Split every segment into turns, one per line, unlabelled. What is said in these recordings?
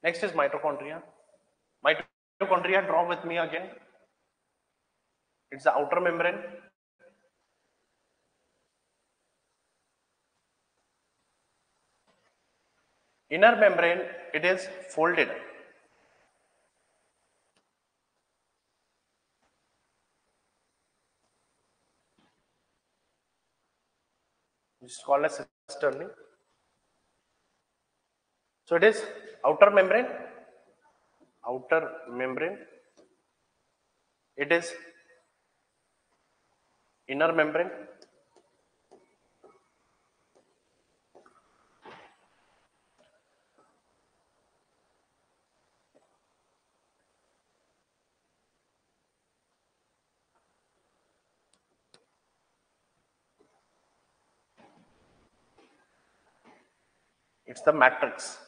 Next is mitochondria. Mitochondria, draw with me again. It's the outer membrane. Inner membrane, it is folded. Which is called as cisternae. So it is outer membrane. Outer membrane. It is inner membrane. It's the matrix.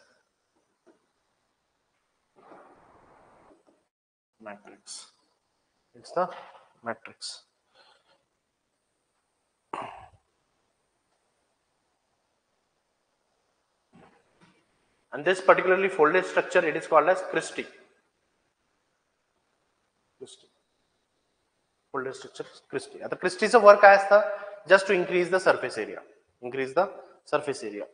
Matrix. It's the matrix. And this particularly folded structure, it is called as cristae. Folded structure, cristae. आता क्रिस्टीचं work काय असतं? Just to increase the surface area. Increase the surface area.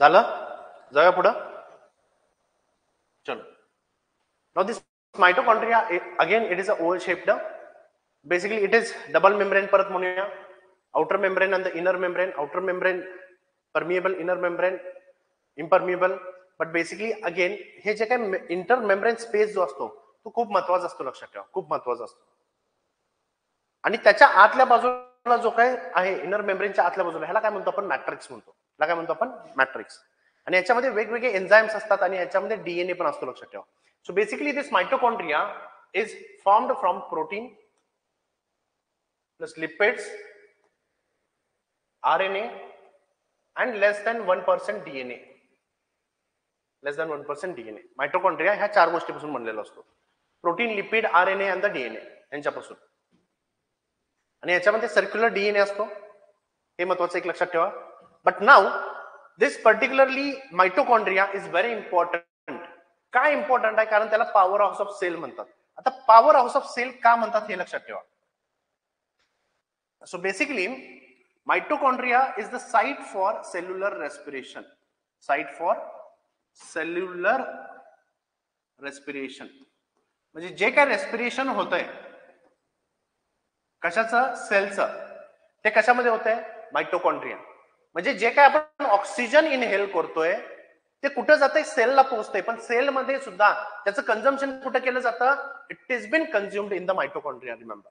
झालं? जाऊया पुढं. चलो. Now this mitochondria, again it is a oval shaped. Basically it is double membrane परत म्हणूया. Outer membrane and the inner membrane. Outer membrane permeable, inner membrane impermeable. But basically again हे जे काही inter membrane space जो असतो तो खूप महत्वाचा असतो, लक्षात ठेवा, खूप महत्वाचा असतो. आणि त्याच्या आतल्या बाजूला जो काय आहे इनर मेम्ब्रेनच्या आतल्या बाजूला, ह्याला काय म्हणतो आपण? मॅट्रिक्स म्हणतो. ह्याला काय म्हणतो आपण? मॅट्रिक्स. आणि याच्यामध्ये वेगवेगळे एन्झाइम्स असतात आणि याच्यामध्ये डीएनए पण असतो, लक्षात ठेवा. So basically this mitochondria is formed from protein plus lipids, RNA and less than 1% DNA. Less than 1% DNA. Mitochondria ह्या चार गोष्टीपासून बनलेला असतो. प्रोटीन, लिपिड, आरएनए आणि डीएनए यांच्यापासून. आणि याच्यामध्ये सर्क्युलर डीएनए असतो, हे महत्वाचं एक लक्षात ठेवा. But now this particularly mitochondria is very important. काय इम्पॉर्टंट आहे? कारण त्याला पॉवर हाऊस ऑफ सेल म्हणतात. आता पॉवर हाऊस ऑफ सेल का म्हणतात हे लक्षात ठेवा. So basically mitochondria is the site for cellular respiration. Site for cellular respiration. म्हणजे जे काय रेस्पिरेशन होतंय कशाचं? सेलचं, ते कशामध्ये होतंय? माइटोकॉन्ड्रिया. म्हणजे जे काय आपण ऑक्सिजन इनहेल करतोय ते कुठे जातंय? सेलला पोहोचतंय. पण सेलमध्ये सुद्धा त्याचं कंझम्पशन कुठे केलं जातं? It is been consumed in the mitochondria. Remember,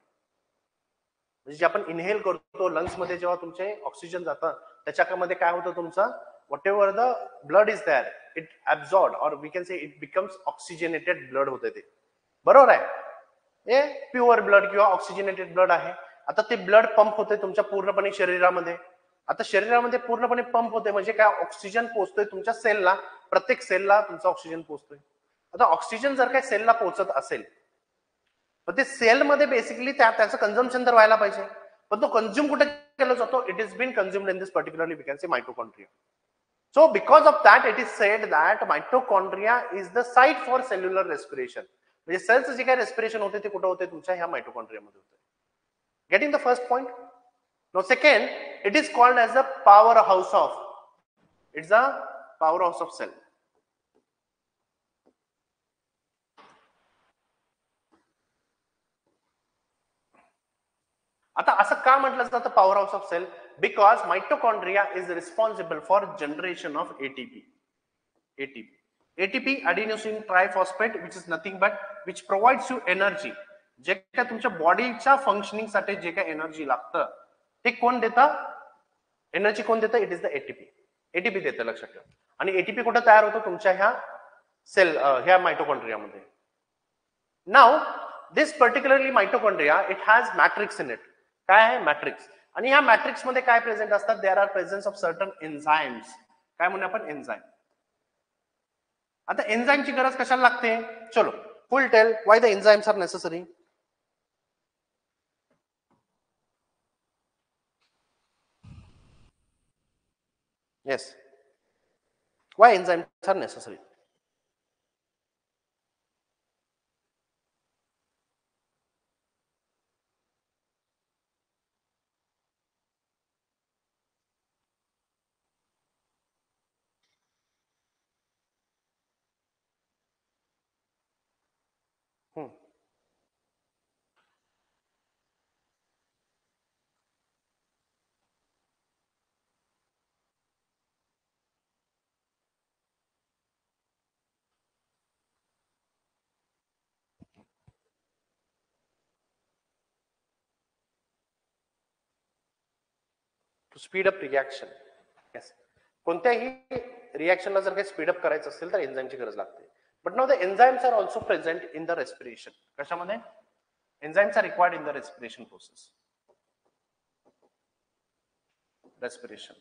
म्हणजे जे आपण इनहेल करतो लंग्स मध्ये, जेव्हा तुमचे ऑक्सिजन जातं त्याच्यामध्ये काय होतं? तुमचं whatever the blood is there, it absorb or we can say it becomes oxygenated blood होते ते. बरोबर आहे? हे प्युअर ब्लड किंवा ऑक्सिजनेटेड ब्लड आहे. आता ते ब्लड पंप होते तुमच्या पूर्णपणे शरीरामध्ये. आता शरीरामध्ये पूर्णपणे पंप होते म्हणजे काय? ऑक्सिजन पोहोचतोय तुमच्या सेलला, प्रत्येक सेलला तुमचा ऑक्सिजन पोहोचतोय. आता ऑक्सिजन जर काय सेलला पोहोचत असेल पण ते सेलमध्ये बेसिकली त्याचं कंझम्पशन तर व्हायला पाहिजे, पण तो कंझ्युम कुठे केला जातो? It is been consumed in this particularly we can say mitochondria. So because of that it is said that mitochondria is the site for cellular respiration. म्हणजे सेलचं जे काय रेस्पिरेशन होते ते कुठे होते? तुमच्या ह्या माइटोकॉन्ड्रियामध्ये होते. Getting the first point. No second, it is called as the power house of, it's a power house of cell. आता असं का म्हटलं जातं power house of cell? Because mitochondria is responsible for generation of ATP. ATP adenosine triphosphate which is nothing but which provides you energy. जे काय तुमच्या बॉडीच्या functioning साठी जे काय एनर्जी लागतं ते कोण देतं? एनर्जी कोण देतं? It is the ATP. ATP देतं, लक्षात ठेवा. आणि एटीपी कुठं तयार होतो? तुमच्या ह्या सेल ह्या माइटोकॉन्ड्रियामध्ये. Now this particularly mitochondria it has matrix in it. काय आहे? मॅट्रिक्स. आणि ह्या मॅट्रिक्स मध्ये काय प्रेझेंट असतात? There are presence of certain enzymes. काय म्हणू आपण? एन्झाइम. आता एन्झाइमची गरज कशाला लागते? चलो full tell why the enzymes are necessary. Yes, why enzymes are necessary. To speed up reaction. Yes, कोणत्याही रिॲक्शनला जर काही स्पीडअप करायचं असेल तर एन्झाइमची गरज लागते. But now the enzymes are also present in the respiration. कशामध्ये? Enzymes are required in the respiration process. Respiration.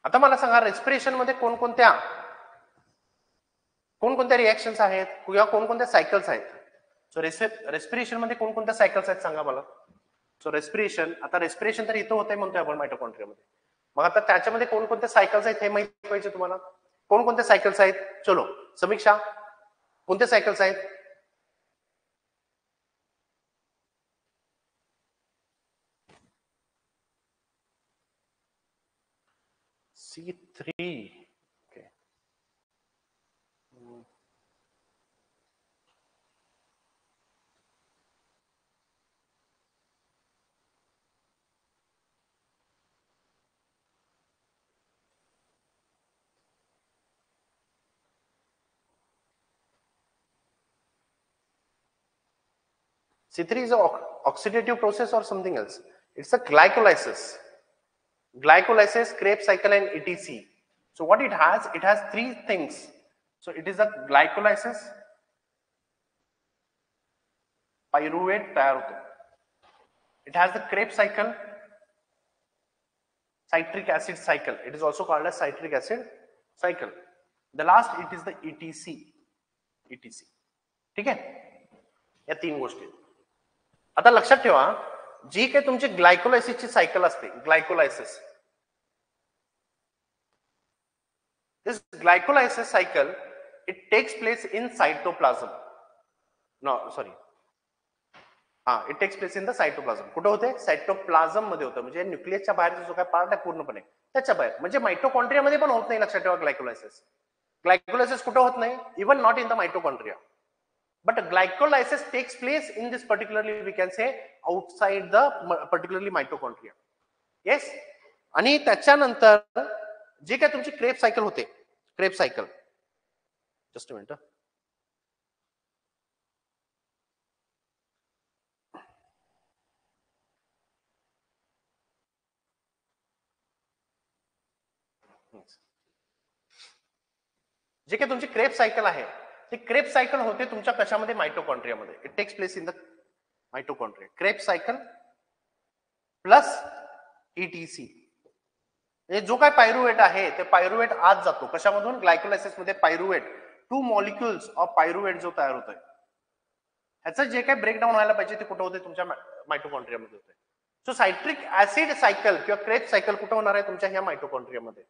आता मला सांगा रेस्पिरेशन मध्ये कोणकोणत्या रिॲक्शन्स आहेत किंवा कोणकोणत्या सायकल्स आहेत? सो रेस्पिरेशन मध्ये कोणकोणत्या सायकल्स आहेत सांगा मला. सो रेस्पिरेशन, आता रेस्पिरेशन तर इथं होतंय म्हणतोय आपण माइटोकॉन्ड्रियामध्ये. मग आता त्याच्यामध्ये कोणकोणत्या सायकल्स आहेत हे माहिती पाहिजे तुम्हाला. कोणकोणत्या सायकल्स आहेत? चलो समीक्षा, कोणत्या सायकल्स आहेत? C3. Okay. C3 is an oxidative process or something else. It's a glycolysis. Glycolysis, Krebs cycle and etc. So what it has three things. So it is a glycolysis, pyruvate तयार होतो. It has the Krebs cycle, citric acid cycle. It is also called as citric acid cycle. The last it is the etc. ठीक आहे? या तीन गोष्टी. आता लक्षात ठेवा, जी काही तुमची ग्लायकोलायसिसची सायकल असते, glycolysis, this glycolysis cycle it takes place in cytoplasm. No, sorry. It takes place in the cytoplasm. कुठे होते? सायटोप्लाझम मध्ये होतं. म्हणजे न्यूक्लियसच्या बाहेरचा जो काय पार्ट आहे पूर्णपणे त्याच्या बाहेर. म्हणजे माइटोकॉन्ड्रिया मध्ये पण होत नाही, लक्षात ठेवा ग्लायकोलायसिस. ग्लायकोलायसिस कुठे होत नाही? Even not in the mitochondria. But glycolysis takes place in this particularly we can say outside the particularly mitochondria. Yes. आणि त्याच्यानंतर जे काय तुमची क्रेब सायकल होते, Krebs cycle, just a minute. जे काही तुमची क्रेब सायकल आहे ती क्रेब सायकल होते तुमच्या कशामध्ये? माइटोकॉन्ड्रियामध्ये. It takes place in the mitochondria. Kreb cycle plus ETC. जो काय पायरुवेट आहे ते पायरुवेट आत जातो. कशामधून? ग्लायकोलायसिस मध्ये पायरुवेट, 2 मॉलिक्युल्स ऑफ पायरुवेट जो तयार होतोय ह्याचं जे काय ब्रेकडाऊन व्हायला पाहिजे ते कुठं होते? तुमच्या माइटोकॉन्ड्रियामध्ये होते. सो सायट्रिक ऍसिड सायकल किंवा क्रेब सायकल कुठं होणार आहे? तुमच्या ह्या माइटोकॉन्ड्रियामध्ये.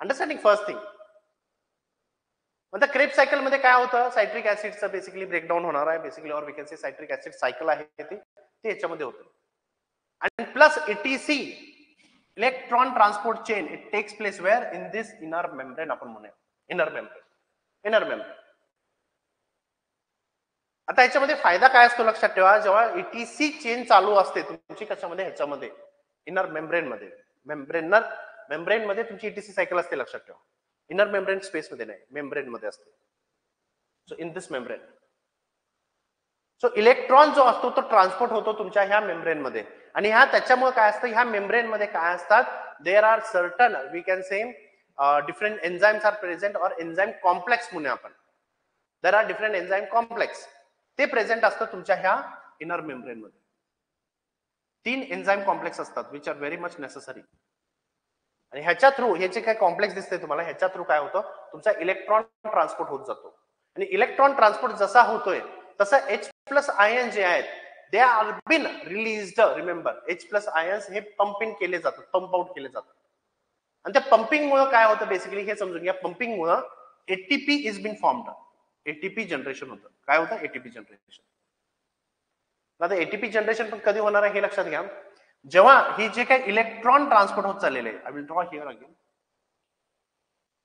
Understanding first thing. म्हणजे क्रेब सायकल मध्ये काय होतं? सायट्रिक ऍसिडचं बेसिकली ब्रेकडाऊन होणार आहे basically, or we can say citric acid cycle आहे ते याच्यामध्ये होतं. आणि plus ETC, electron transport chain, it takes place where? In this inner membrane. आपण म्हणूया इनर मेम्ब्रेन. आता ह्याच्यामध्ये फायदा काय असतो लक्षात ठेवा, जेव्हा ईटीसी चेन चालू असते तुमची कशामध्ये, ह्याच्यामध्ये इनर मेम्ब्रेन मध्ये, मेम्ब्रेन मध्ये तुमची ईटीसी सायकल असते लक्षात ठेवा. इनर मेम्ब्रेन स्पेस मध्ये नाही, मेम्ब्रेन मध्ये असते. So in this membrane, so electron जो असतो तो ट्रान्सपोर्ट होतो तुमच्या ह्या मेम्ब्रेन मध्ये. आणि ह्या त्याच्यामुळे काय असतं, ह्या मेम्ब्रेन मध्ये काय असतात, there are certain we can say different enzymes are present और एन्झाइम कॉम्प्लेक्स म्हणून आपण, there are different enzyme complex, ते प्रेझेंट असतं तुमच्या ह्या इनर मेम्ब्रेन मध्ये. 3 एन्झाइम कॉम्प्लेक्स असतात which are very much necessary. आणि ह्याच्या थ्रू, हे जे काय कॉम्प्लेक्स दिसते तुम्हाला, ह्याच्या थ्रू काय होतं, तुमचा इलेक्ट्रॉन ट्रान्सपोर्ट होत जातो. आणि इलेक्ट्रॉन ट्रान्सपोर्ट जसा होतोय तसं H प्लस आयन जे आहेत they are been released. Remember, H plus ions हे पंपिंग केले जातात, पंप आउट केले जातात. आणि त्या पंपिंग मुळे काय होतं बेसिकली हे समजून घ्या. पंपिंग मुळे ATP is been formed, ATP generation होतं. काय होतं, एटीपी जनरेशन. आता एटीपी जनरेशन पण कधी होणार आहे हे लक्षात घ्या, जेव्हा ही जे काही इलेक्ट्रॉन ट्रान्सपोर्ट होत चाललेले आहे. I will draw here again.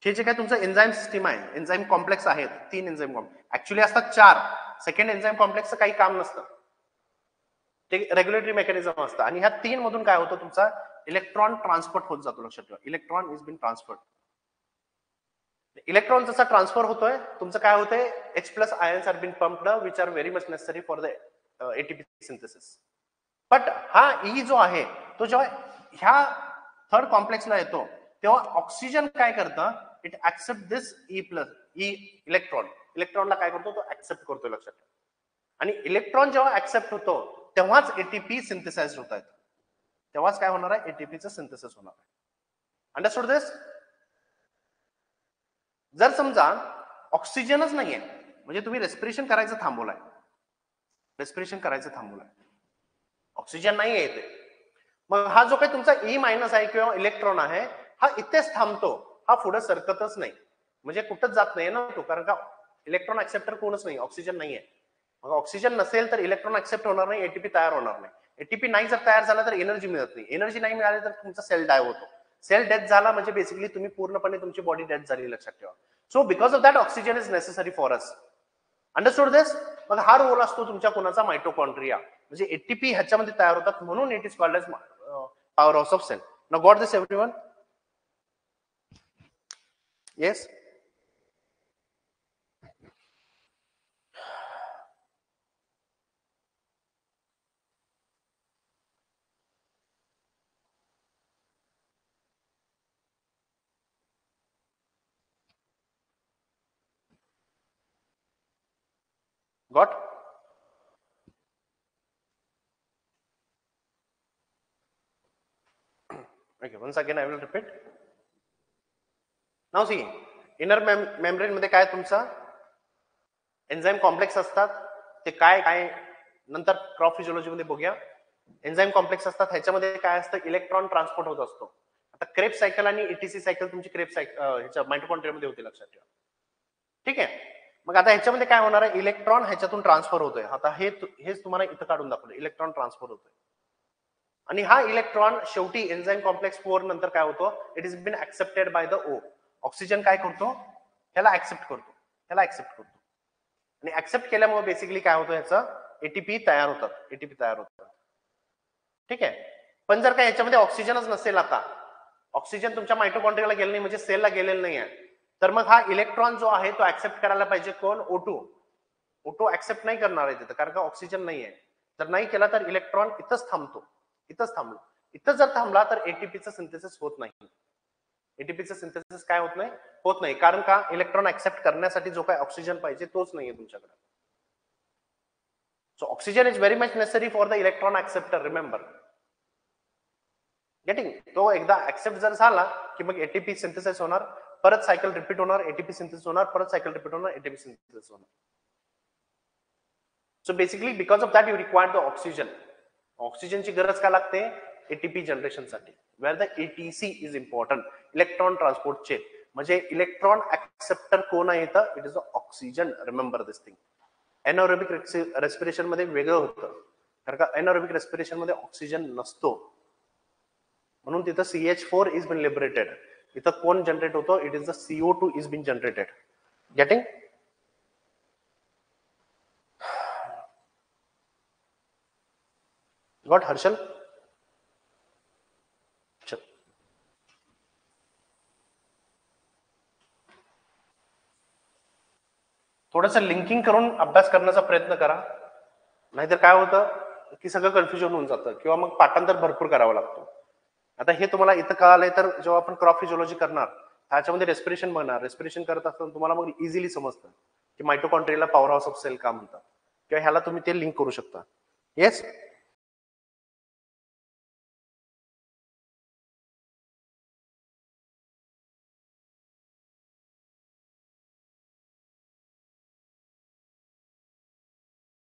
हे जे काय तुमचं एन्झाइम सिस्टीम आहे, एन्झाइम कॉम्प्लेक्स आहेत, 3 एन्झाइम कॉम्प्लेक्स, ऍक्च्युअली असतात 4. सेकंड एन्झाइम कॉम्प्लेक्सचं काही काम नसतं, ते रेग्युलेटरी मेकॅनिझम असतं. आणि ह्या 3 मधून काय होतं, तुमचा इलेक्ट्रॉन ट्रान्सपोर्ट होत जातो. लक्षात ठेवा, electron is been transferred. Electron जसा ट्रान्सफर होतोय तुमचं काय होतंय, H plus ions are been pumped which are very much necessary for the ATP synthesis. But हा ई जो आहे तो जेव्हा ह्या थर्ड कॉम्प्लेक्सला येतो तेव्हा ऑक्सिजन काय करतं, it accept this E plus E electron. इलेक्ट्रॉनला काय करतो, तो ऍक्सेप्ट करतो. लक्षात ठेवा. आणि इलेक्ट्रॉन जेव्हा ऍक्सेप्ट होतो तेव्हाच एटीपी सिंथेसाइज होत आहेत, तेव्हाच काय होणार आहे, एटीपीचं सिंथेसिस होणार आहे. अंडरस्टूड दिस. जर समजा ऑक्सिजनच नाहीये, म्हणजे तुम्ही रेस्पिरेशन करायचं थांबवलाय, रेस्पिरेशन करायचं थांबवलाय, ऑक्सिजन नाहीये इथे, मग हा जो काही तुमचा ई मायनस आहे किंवा इलेक्ट्रॉन आहे हा इथेच थांबतो, हा पुढे सरकतच नाही, म्हणजे कुठंच जात नाही ना तो, कारण का इलेक्ट्रॉन ऍक्सेप्टर कोणच नाही, ऑक्सिजन नाहीये. मग ऑक्सिजन नसेल तर इलेक्ट्रॉन ऍक्सेप्ट होणार नाही, एटीपी तयार होणार नाही. एटीपी नाही जर तयार झाला तर एनर्जी मिळत नाही, एनर्जी नाही मिळाली तर तुमचा सेल डाय होतो. सेल डेथ झाला म्हणजे बेसिकली तुम्ही पूर्णपणे तुमची बॉडी डेथ झाली. लक्षात ठेवा. So because of that oxygen is necessary for us. Understood this. मग हा रोल असतो तुमच्या कोणाचा, मायटोकॉन्ड्रिया, म्हणजे एटीपी ह्याच्यामध्ये तयार होतात, म्हणून it is called as power house of cell. Now got this everyone? Yes. Got? Okay, once again I will repeat. Now see, inner membrane मध्ये काय तुमचा एन्झाइम कॉम्प्लेक्स असतात, ते काय काय नंतर क्रॉप फिजिओलॉजी मध्ये बघूया. एन्झाइम कॉम्प्लेक्स असतात, ह्याच्यामध्ये काय असतं, इलेक्ट्रॉन ट्रान्सपोर्ट होत असतो. आता क्रेब सायकल आणि ईटीसी सायकल तुमची क्रेब सायकल ह्याच्या मायटोकॉन्ड्रिया मध्ये होते. लक्षात ठेवा. ठीक आहे. मग आता ह्याच्यामध्ये काय होणार आहे, इलेक्ट्रॉन ह्याच्यातून ट्रान्सफर होतोय. आता हेच तुम्हाला इथं काढून दाखवलं, इलेक्ट्रॉन ट्रान्सफर होतोय. आणि हा इलेक्ट्रॉन शेवटी एन्झाइम कॉम्प्लेक्स 4 नंतर काय होतो, it is been accepted by the O. Oxygen काय करतो, ह्याला ऍक्सेप्ट करतो, ह्याला ऍक्सेप्ट करतो. आणि ऍक्सेप्ट केल्यामुळे बेसिकली काय होतं, ह्याचं एटीपी तयार होतात, एटीपी तयार होतात. ठीक आहे. पण जर काय ह्याच्यामध्ये ऑक्सिजनच नसेल, आता ऑक्सिजन तुमच्या मायटोकॉन्ड्रियाला गेलं नाही, म्हणजे सेलला गेलेलं नाही आहे, तर मग हा इलेक्ट्रॉन जो आहे तो ऍक्सेप्ट करायला पाहिजे कोण, O2. O2 ऍक्सेप्ट नाही करणार आहे तिथं, कारण का ऑक्सिजन नाही आहे. जर नाही केला तर इलेक्ट्रॉन इथंच थांबतो, इथंच थांबलो. इथं जर थांबला तर एटीपीचं सिंथेसिस होत नाही. एटीपीचं सिंथेसिस काय होत नाही, होत नाही, कारण का इलेक्ट्रॉन ऍक्सेप्ट करण्यासाठी जो काय ऑक्सिजन पाहिजे तोच नाहीये तुमच्याकडे. So oxygen is very much necessary for the electron acceptor. Remember getting. तो एकदा ऍक्सेप्ट जर झाला की मग एटीपी सिंथेसिस होणार, परत सायकल रिपीट होणार, एटीपी सिंथेसिस होणार, परत सायकल रिपीट होणार, एटीपी सिंथेसिस होणार. So basically because of that you require the oxygen. ऑक्सिजनची गरज का लागते, एटीपी जनरेशनसाठी. Where the ETC is important, electron transport chain. म्हणजे इलेक्ट्रॉन ऍक्सेप्टर कोण आहे इथं, it is the oxygen. Remember this thing. Anaerobic respiration मध्ये वेगळं होतं, कारण का एनारोबिक रेस्पिरेशन मध्ये ऑक्सिजन नसतो, म्हणून तिथं CH4 इज बीन लिबरेटेड. इथं कोण जनरेट होतो, it is the CO2 is been generated. Getting? Got Harshal? चल. थोडंसं लिंकिंग करून अभ्यास करण्याचा प्रयत्न करा, नाहीतर काय होतं की सगळं कन्फ्युजन होऊन जातं किंवा मग पाठांतर भरपूर करावा लागतो. आता हे तुम्हाला इथं कळालंय, तर जेव्हा आपण क्रॉप फिजिओलॉजी करणार त्याच्यामध्ये रेस्पिरेशन बघणार, रेस्पिरेशन करत असताना तुम्हाला मग इझिली समजतं की मायटोकॉन्ड्रियाला पॉवर हाऊस ऑफ सेल का म्हणतात, किंवा ह्याला तुम्ही ते लिंक करू शकता. येस.